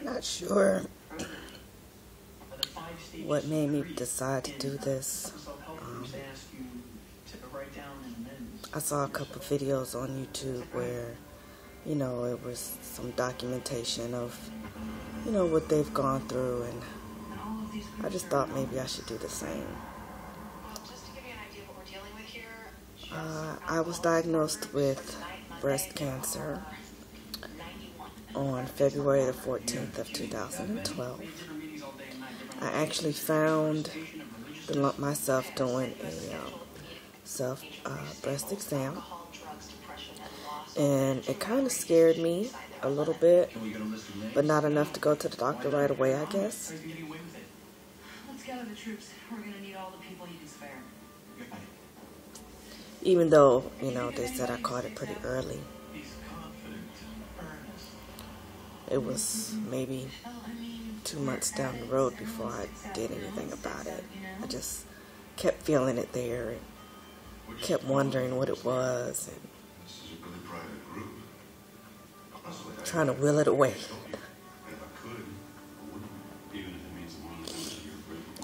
Not sure what made me decide to do this. I saw a couple of videos on YouTube where, it was some documentation of, what they've gone through, and I just thought maybe I should do the same. I was diagnosed with breast cancer on February the 14th of 2012. I actually found myself doing a self breast exam, and it kind of scared me a little bit, but not enough to go to the doctor right away, I guess. Let's gather the troops. We're going to need all the people you can spare. Even though, they said I caught it pretty early. It was maybe 2 months down the road before I did anything about it. I just kept feeling it there and kept wondering what it was and trying to will it away.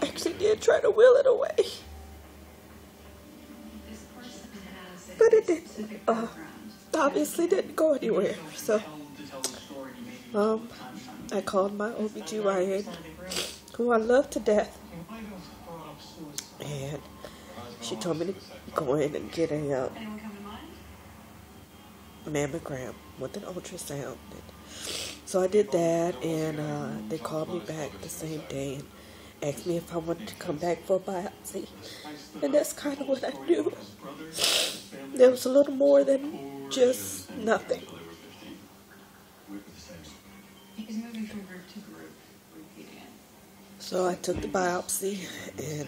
I actually did try to will it away. But it didn't. Obviously didn't go anywhere. So, I called my OBGYN, who I love to death, and she told me to go in and get a mammogram with an ultrasound. So I did that, and they called me back the same day and asked me if I wanted to come back for a biopsy. And that's kind of what I knew. There was a little more than just nothing. So I took the biopsy, and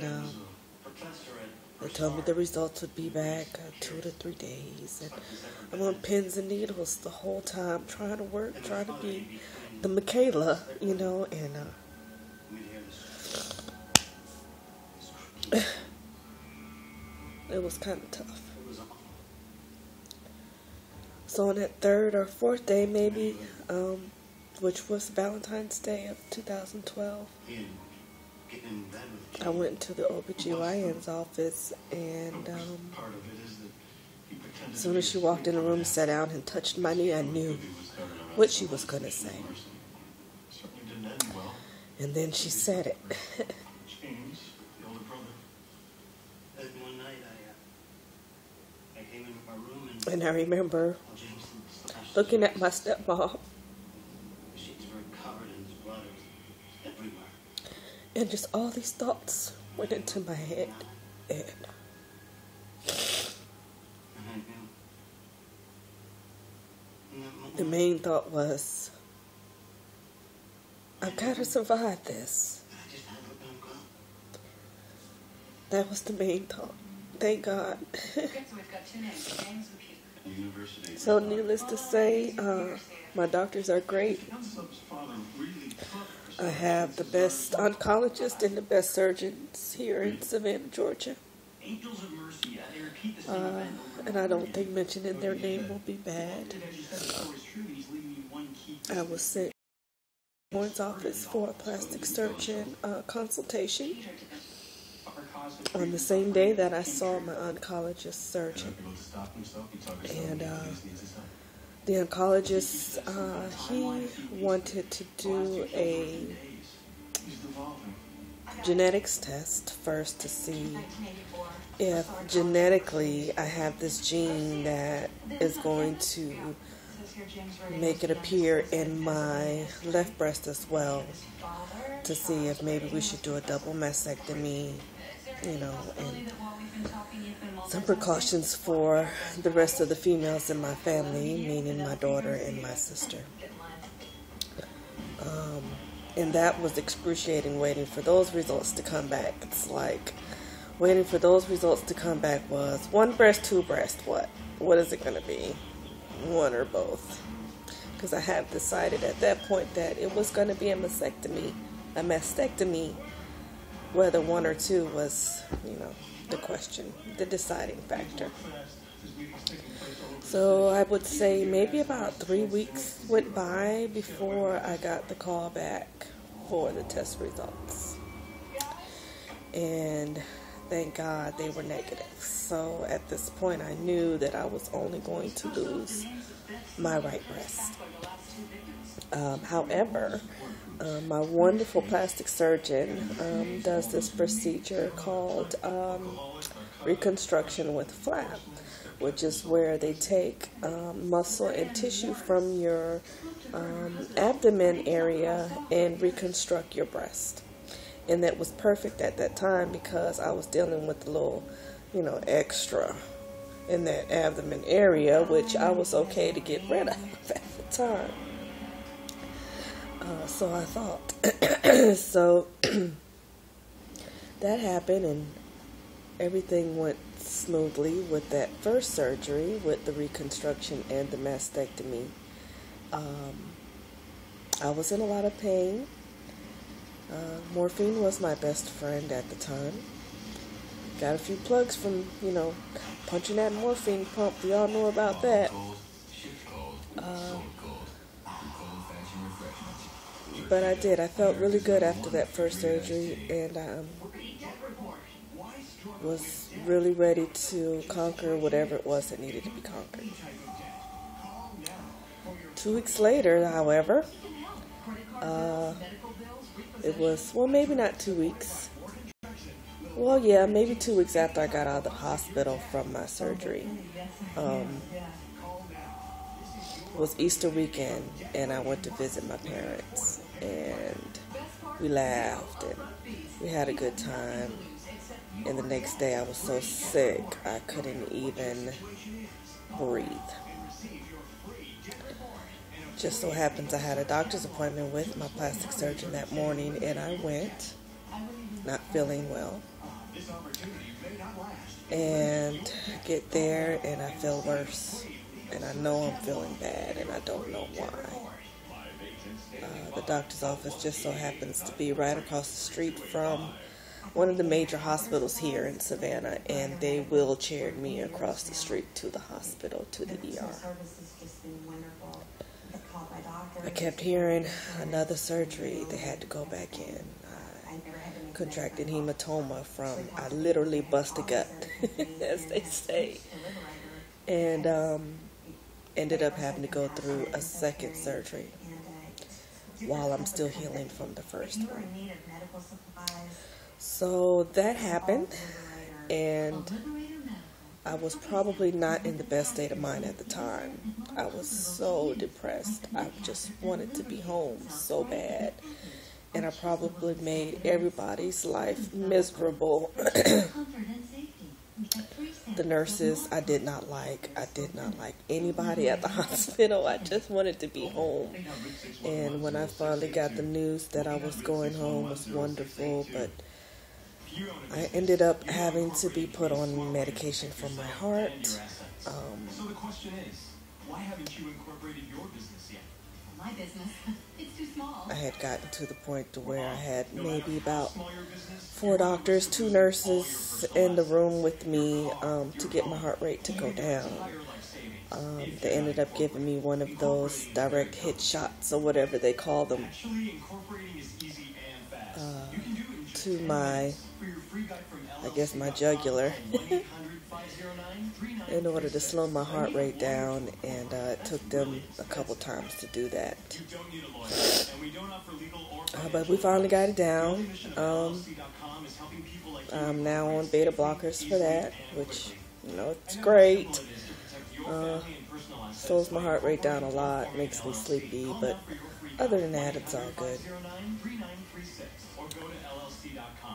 they told me the results would be back 2 to 3 days. And I'm on pins and needles the whole time, trying to work, trying to be the Michaela, and it was kind of tough. So on that 3rd or 4th day, maybe, which was Valentine's Day of 2012, I went to the OBGYN's office, and as soon as she walked in the room, sat down and touched my knee, I knew what she was going to say. And then she said it. And I remember looking at my stepmom, and just all these thoughts went into my head, and the main thought was, I've got to survive this. That was the main thought. Thank God. So needless to say, my doctors are great. I have the best oncologist and the best surgeons here in Savannah, Georgia. And I don't think mentioning their name will be bad. I was sent to Warren's office for a plastic surgeon consultation on the same day that I saw my oncologist surgeon. And the oncologist, he wanted to do a genetics test first to see if genetically I have this gene that is going to make it appear in my left breast as well, to see if maybe we should do a double mastectomy, and some precautions for the rest of the females in my family, meaning my daughter and my sister. And that was excruciating, waiting for those results to come back. It's like waiting for those results to come back was 1 breast, 2 breast, what is it going to be? 1 or both. Because I had decided at that point that it was going to be a mastectomy, whether 1 or 2 was, the question, the deciding factor. So I would say maybe about 3 weeks went by before I got the call back for the test results. And thank God they were negative. So at this point I knew that I was only going to lose my right breast. However, my wonderful plastic surgeon does this procedure called reconstruction with flap, which is where they take muscle and tissue from your abdomen area and reconstruct your breast. And that was perfect at that time because I was dealing with a little, extra in that abdomen area, which I was okay to get rid of at the time. So I thought. So that happened, and everything went smoothly with that first surgery, with the reconstruction and the mastectomy. I was in a lot of pain. Morphine was my best friend at the time. Got a few plugs from, punching that morphine pump. We all know about that. But I did. I felt really good after that first surgery, and was really ready to conquer whatever it was that needed to be conquered. 2 weeks later, however, it was, maybe not 2 weeks. Well, yeah, maybe 2 weeks after I got out of the hospital from my surgery. It was Easter weekend, and I went to visit my parents, and we laughed, and we had a good time. And the next day I was so sick, I couldn't even breathe. Just so happens I had a doctor's appointment with my plastic surgeon that morning, and I went, not feeling well. And get there, and I feel worse. And I know I'm feeling bad, and I don't know why. The doctor's office just so happens to be right across the street from one of the major hospitals here in Savannah, and they wheelchaired me across the street to the hospital, to the ER. I kept hearing another surgery. They had to go back in. I contracted hematoma from, I literally bust a gut, as they say. And ended up having to go through a second surgery while I'm still healing from the first one. So that happened, and I was probably not in the best state of mind at the time. I was so depressed. I just wanted to be home so bad. And I probably made everybody's life miserable. The nurses, I did not like anybody at the hospital. I just wanted to be home. And when I finally got the news that I was going home, it was wonderful, but I ended up having to be put on medication for my heart. So the question is, why haven't you incorporated your business yet? My business? It's too small. I had gotten to the point to where I had maybe about 4 doctors, 2 nurses in the room with me to get my heart rate to go down. They ended up giving me one of those direct hit shots or whatever they call them to my, I guess, my jugular in order to slow my heart rate down, and it took them a couple times to do that. But we finally got it down. I'm now on beta blockers for that, which, it's great. Slows my heart rate down a lot, makes me sleepy, but other than that, it's all good.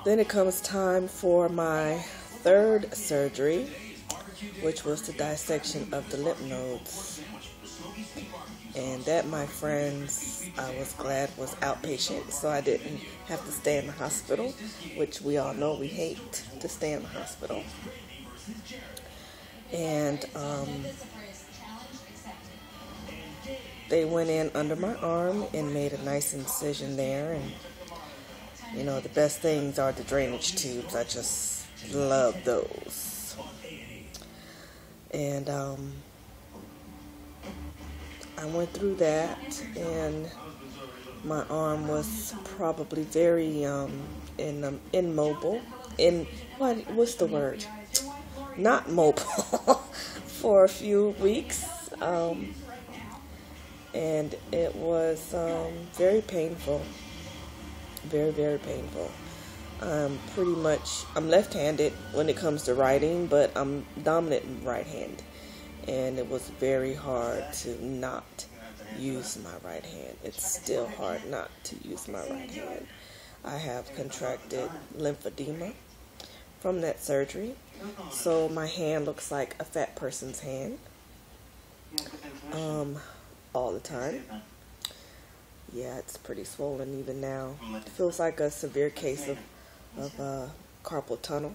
Then it comes time for my third surgery, which was the dissection of the lymph nodes. And that, my friends, I was glad was outpatient, so I didn't have to stay in the hospital, which we all know we hate to stay in the hospital. And they went in under my arm and made a nice incision there. And the best things are the drainage tubes. I just love those. And I went through that, and my arm was probably very immobile. What's the word? Not mobile for a few weeks. And it was very painful. Very, very painful. I'm left-handed when it comes to writing, but I'm dominant in right hand. And it was very hard to not use my right hand. It's still hard not to use my right hand. I have contracted lymphedema from that surgery, so my hand looks like a fat person's hand all the time. Yeah, it's pretty swollen even now. It feels like a severe case of carpal tunnel.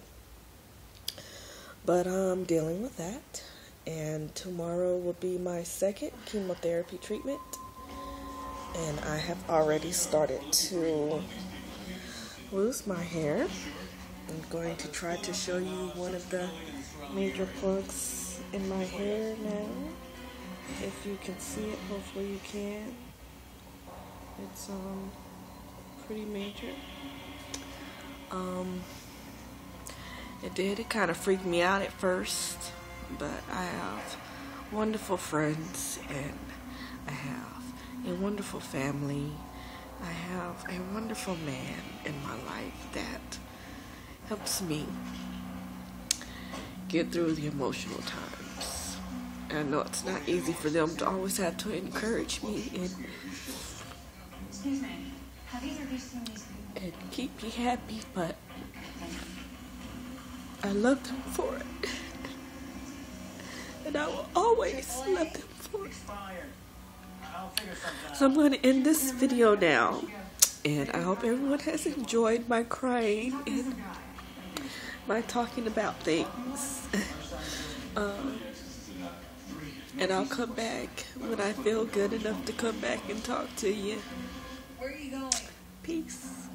But I'm dealing with that. And tomorrow will be my second chemotherapy treatment. And I have already started to lose my hair. I'm going to try to show you one of the major plugs in my hair now. If you can see it, hopefully you can. It's pretty major. It kind of freaked me out at first, but I have wonderful friends, and I have a wonderful family. I have a wonderful man in my life that helps me get through the emotional times. I know it's not easy for them to always have to encourage me and keep me happy, but I love them for it. And I will always love them for it. So I'm going to end this video now. And I hope everyone has enjoyed my crying and my talking about things. And I'll come back when I feel good enough to come back and talk to you. Where are you going? Peace.